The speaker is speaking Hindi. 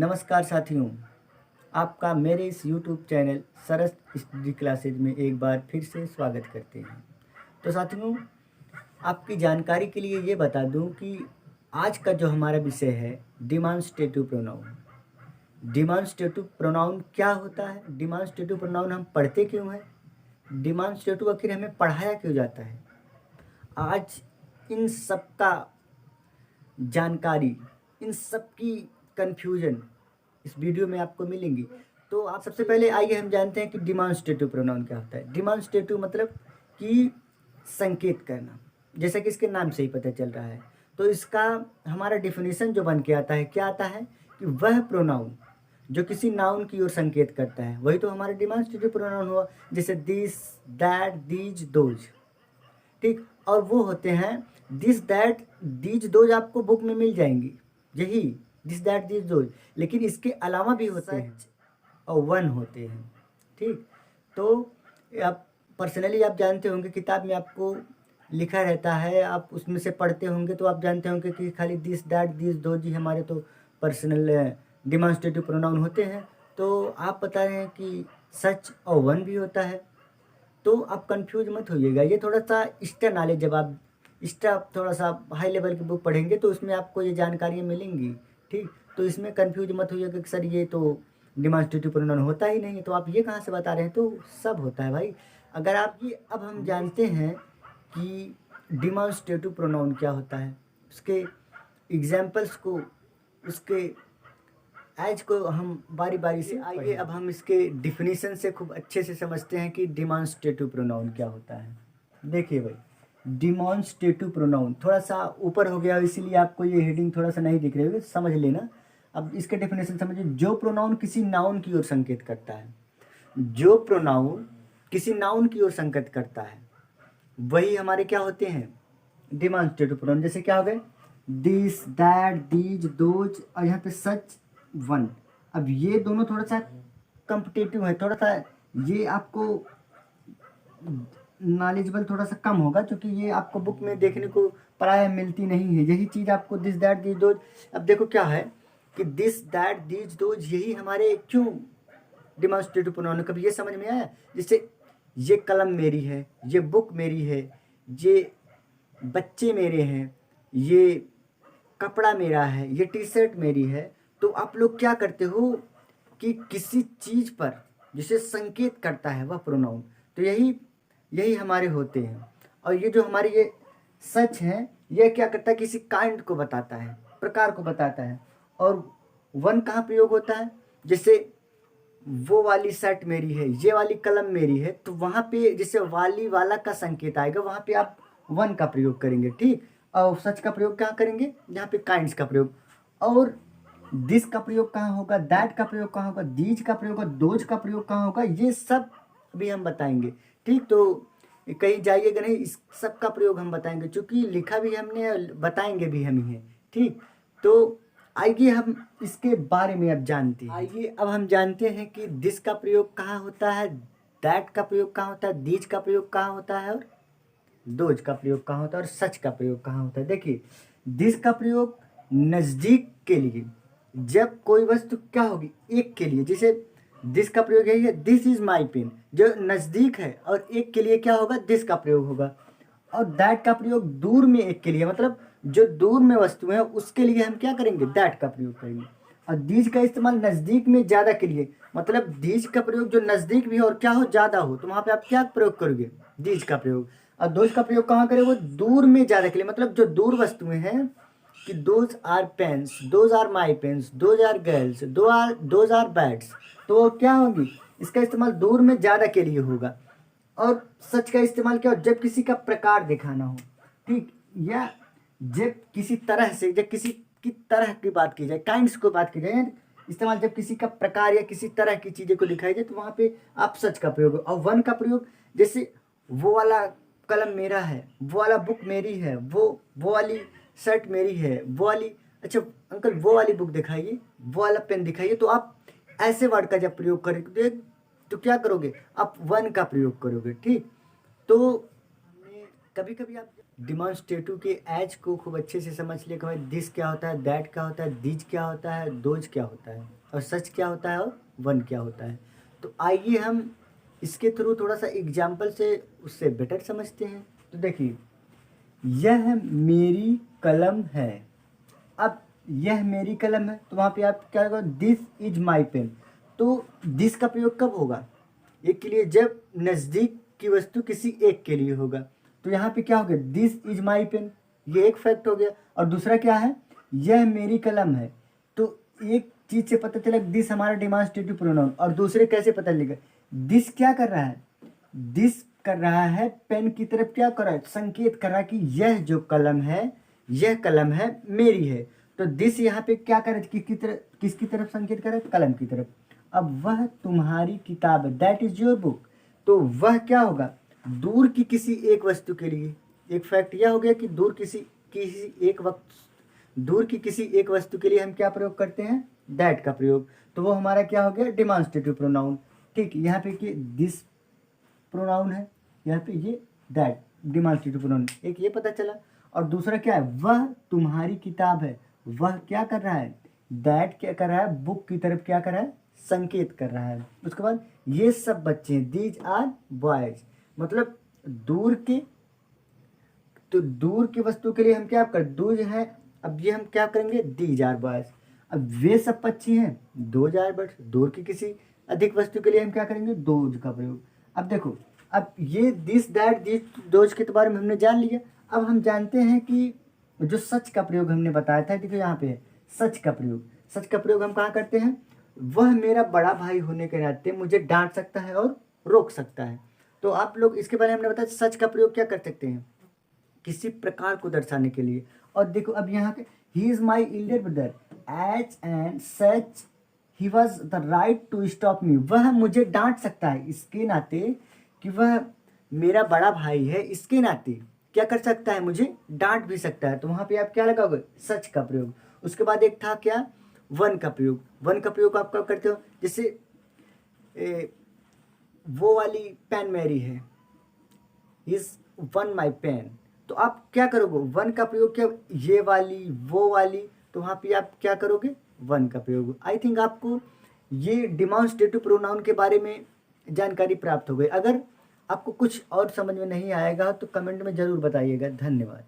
नमस्कार साथियों, आपका मेरे इस YouTube चैनल सरस स्टडी क्लासेज में एक बार फिर से स्वागत करते हैं। तो साथियों, आपकी जानकारी के लिए ये बता दूं कि आज का जो हमारा विषय है डिमॉन्स्ट्रेटिव प्रोनाउन। डिमॉन्स्ट्रेटिव प्रोनाउन क्या होता है, डिमॉन्स्ट्रेटिव प्रोनाउन हम पढ़ते क्यों हैं, डिमॉन्स्ट्रेटिव आखिर हमें पढ़ाया क्यों जाता है, आज इन सब का जानकारी, इन सब की कन्फ्यूजन इस वीडियो में आपको मिलेंगी। तो आप सबसे पहले आइए हम जानते हैं कि डिमॉन्स्ट्रेटिव प्रोनाउन क्या होता है। डिमॉन्स्ट्रेटिव मतलब कि संकेत करना, जैसा कि इसके नाम से ही पता चल रहा है। तो इसका हमारा डिफिनीशन जो बन के आता है, क्या आता है कि वह प्रोनाउन जो किसी नाउन की ओर संकेत करता है, वही तो हमारा डिमॉन्स्ट्रेटिव प्रोनाउन हुआ। जैसे दिस, दैट, दीज, दोज, ठीक। और वो होते हैं दिस, दैट, दीज, दोज आपको बुक में मिल जाएंगी, यही दिस, दैट, दीज, दोज। लेकिन इसके अलावा भी होते हैं और वन होते हैं, ठीक। तो आप पर्सनली आप जानते होंगे, किताब में आपको लिखा रहता है, आप उसमें से पढ़ते होंगे तो आप जानते होंगे कि खाली दिस, दैट, दीज, दोज ही हमारे तो पर्सनल डिमॉन्स्ट्रेटिव प्रोनाउन होते हैं। तो आप बता रहे हैं कि सच और वन भी होता है। तो आप कंफ्यूज मत होइएगा, ये थोड़ा सा एक्स्ट्रा नॉलेज, जब आप एक्स्ट्रा थोड़ा सा हाई लेवल की बुक पढ़ेंगे तो उसमें आपको ये जानकारियाँ मिलेंगी, ठीक। तो इसमें कंफ्यूज मत होइएगा कि सर ये तो डिमॉन्स्ट्रेटिव प्रोनाउन होता ही नहीं है, तो आप ये कहाँ से बता रहे हैं, तो सब होता है भाई। अगर आप ये, अब हम जानते हैं कि डिमॉन्स्ट्रेटिव प्रोनाउन क्या होता है, उसके एग्जाम्पल्स को, उसके आज को हम बारी बारी से आइए अब हम इसके डिफिनीशन से खूब अच्छे से समझते हैं कि डिमॉन्स्ट्रेटिव प्रोनाउन क्या होता है। देखिए भाई, डिमॉन्स्ट्रेटिव प्रोनाउन थोड़ा सा ऊपर हो गया, इसीलिए आपको ये हेडिंग थोड़ा सा नहीं दिख रही होगी, समझ लेना। अब इसके डेफिनेशन समझिए। जो प्रोनाउन किसी नाउन की ओर संकेत करता है, जो प्रोनाउन किसी नाउन की ओर संकेत करता है, वही हमारे क्या होते हैं, डिमॉन्स्ट्रेटिव प्रोनाउन। जैसे क्या हो गए, दिस, दैट, दीज, दोज, और यहाँ पे सच, वन। अब ये दोनों थोड़ा सा कॉम्पिटिटिव है, थोड़ा सा ये आपको नॉलेजेबल थोड़ा सा कम होगा, क्योंकि ये आपको बुक में देखने को प्राय मिलती नहीं है। यही चीज़ आपको दिस, दैट, दीज, दोज। अब देखो क्या है कि दिस, दैट, दीज, दोज यही हमारे क्यों डिमॉन्स्ट्रेटिव प्रोनाउन है, कभी ये समझ में आया। जैसे ये कलम मेरी है, ये बुक मेरी है, ये बच्चे मेरे हैं, ये कपड़ा मेरा है, ये टी शर्ट मेरी है। तो आप लोग क्या करते हो कि किसी चीज़ पर जिसे संकेत करता है वह प्रोनाउन, तो यही यही हमारे होते हैं। और ये जो हमारे ये सच है, यह क्या करता है, किसी काइंड को बताता है, प्रकार को बताता है। और वन कहाँ प्रयोग होता है, जैसे वो वाली शर्ट मेरी है, ये वाली कलम मेरी है, तो वहाँ पे जैसे वाली वाला का संकेत आएगा, वहाँ पे आप वन का प्रयोग करेंगे, ठीक। और सच का प्रयोग कहाँ करेंगे, जहाँ पे काइंड्स का प्रयोग। और दिस का प्रयोग कहाँ होगा, दैट का प्रयोग कहाँ होगा, दीज का प्रयोग होगा, दोज का प्रयोग कहाँ होगा, ये सब भी हम बताएंगे, ठीक। तो कहीं जाइएगा नहीं, इस सब का प्रयोग हम बताएंगे, क्योंकि लिखा भी हमने, बताएंगे भी हम ही हैं, ठीक। तो आइए हम इसके बारे में अब जानते हैं। आइए अब हम जानते हैं कि दिस का प्रयोग कहाँ होता है, दैट का प्रयोग कहाँ होता है, दीज का प्रयोग कहाँ होता है, और दोज का प्रयोग कहाँ होता है, और सच का प्रयोग कहाँ होता है। देखिए, दिस का प्रयोग नज़दीक के लिए, जब कोई वस्तु क्या होगी, एक के लिए, जैसे दिस का प्रयोग यही है, दिस इज माई पेन, जो नज़दीक है, और एक के लिए क्या होगा, दिस का प्रयोग होगा। और दैट का प्रयोग दूर में एक के लिए, मतलब जो दूर में वस्तु है उसके लिए हम क्या करेंगे, दैट का प्रयोग करेंगे। और दीज का इस्तेमाल नज़दीक में ज़्यादा के लिए, मतलब दीज का प्रयोग जो नज़दीक भी हो और क्या हो, ज़्यादा हो, तो वहाँ पे आप क्या प्रयोग करोगे, दीज का प्रयोग। और दोज का प्रयोग कहाँ करें, वो दूर में ज़्यादा के लिए, मतलब जो दूर वस्तुएं हैं, कि those are pens, those are my pens, those are girls, those are bats, तो वो क्या होगी, इसका इस्तेमाल दूर में ज़्यादा के लिए होगा। और सच का इस्तेमाल क्या हो, जब किसी का प्रकार दिखाना हो, ठीक, या जब किसी तरह से, जब किसी की तरह की बात की जाए, काइंड्स को बात की जाए, इस्तेमाल जब किसी का प्रकार या किसी तरह की चीज़ें को दिखाई जाए, तो वहाँ पे आप सच का प्रयोग। और वन का प्रयोग, जैसे वो वाला कलम मेरा है, वो वाला बुक मेरी है, वो वाली शर्ट मेरी है, वो वाली, अच्छा अंकल वो वाली बुक दिखाइए, वो वाला पेन दिखाइए। तो आप ऐसे वर्ड का जब प्रयोग करेंगे तो क्या करोगे, आप वन का प्रयोग करोगे, ठीक। तो कभी कभी आप डिमॉन्स्ट्रेटिव के एज को खूब अच्छे से समझ लिए कि भाई दिस क्या होता है, दैट क्या होता है, दीज क्या होता है, दोज क्या होता है, और सच क्या होता है, और वन क्या होता है। तो आइए हम इसके थ्रू थोड़ा सा एग्जाम्पल से उससे बेटर समझते हैं। तो देखिए, यह मेरी कलम है। अब यह मेरी कलम है, तो वहाँ पे आप क्या होगा, दिस इज माई पेन। तो दिस का प्रयोग कब होगा, एक के लिए, जब नज़दीक की वस्तु किसी एक के लिए होगा। तो यहाँ पे क्या हो गया, दिस इज माई पेन, ये एक फैक्ट हो गया। और दूसरा क्या है, यह मेरी कलम है। तो एक चीज से पता चला दिस हमारा डिमॉन्स्ट्रेटिव प्रोनाउन, और दूसरे कैसे पता चलेगा, दिस क्या कर रहा है, दिस कर रहा है पेन की तरफ, क्या कर रहा है, संकेत कर रहा है कि यह जो कलम है, यह कलम है मेरी है। तो दिस यहाँ पे क्या कर रहा है, किसकी तरफ संकेत कर रहा है, कलम की तरफ। अब वह तुम्हारी किताब है, दैट इज योर बुक। तो वह क्या होगा, दूर की किसी एक वस्तु के लिए। एक फैक्ट यह हो गया कि दूर की किसी एक वस्तु के लिए हम क्या प्रयोग करते हैं, दैट का प्रयोग। तो वो हमारा क्या हो गया, डिमॉन्स्ट्रेटिव प्रोनाउन। ठीक, यहाँ पे कि दिस प्रोनाउन है, यहाँ पे ये दैट डिमॉन्स्ट्रेटिव प्रोनाउन, एक ये पता चला। और दूसरा क्या है, वह तुम्हारी किताब है। वह क्या कर रहा है, दैट क्या कर रहा है, बुक की तरफ क्या कर रहा है, संकेत कर रहा है। उसके बाद ये सब बच्चे हैं, दीज आर बॉयज, मतलब दूर के, तो दूर की वस्तु के लिए हम क्या कर, दूज है। अब ये हम क्या करेंगे, दीज आर बॉयज। अब वे सब पक्षी हैं, दोज आर बर्ड्स। दूर की किसी अधिक वस्तु के लिए हम क्या करेंगे, दोज का प्रयोग। अब देखो, अब ये दिस दैट दिस दोज के बारे में हमने जान लिया। अब हम जानते हैं कि जो सच का प्रयोग हमने बताया था, देखो यहाँ पे है सच का प्रयोग। सच का प्रयोग हम कहाँ करते हैं, वह मेरा बड़ा भाई होने के नाते मुझे डांट सकता है और रोक सकता है। तो आप लोग इसके बारे में हमने बताया, सच का प्रयोग क्या कर सकते हैं, किसी प्रकार को दर्शाने के लिए। और देखो अब यहाँ पे, he is my elder brother as and such he was the right to stop me. वह मुझे डांट सकता है इसके नाते कि वह मेरा बड़ा भाई है, इसके नाते क्या कर सकता है, मुझे डांट भी सकता है। तो वहाँ पे आप क्या लगाओगे, सच का प्रयोग। उसके बाद एक था क्या, वन का प्रयोग। वन का प्रयोग आप कब करते हो, जैसे वो वाली पेन मेरी है, इज वन माई पेन। तो आप क्या करोगे, वन का प्रयोग, क्या ये वाली वो वाली, तो वहाँ पे आप क्या करोगे, वन का प्रयोग। आई थिंक आपको ये डिमॉन्स्ट्रेटिव प्रोनाउन के बारे में जानकारी प्राप्त हो गई। अगर आपको कुछ और समझ में नहीं आएगा तो कमेंट में ज़रूर बताइएगा। धन्यवाद।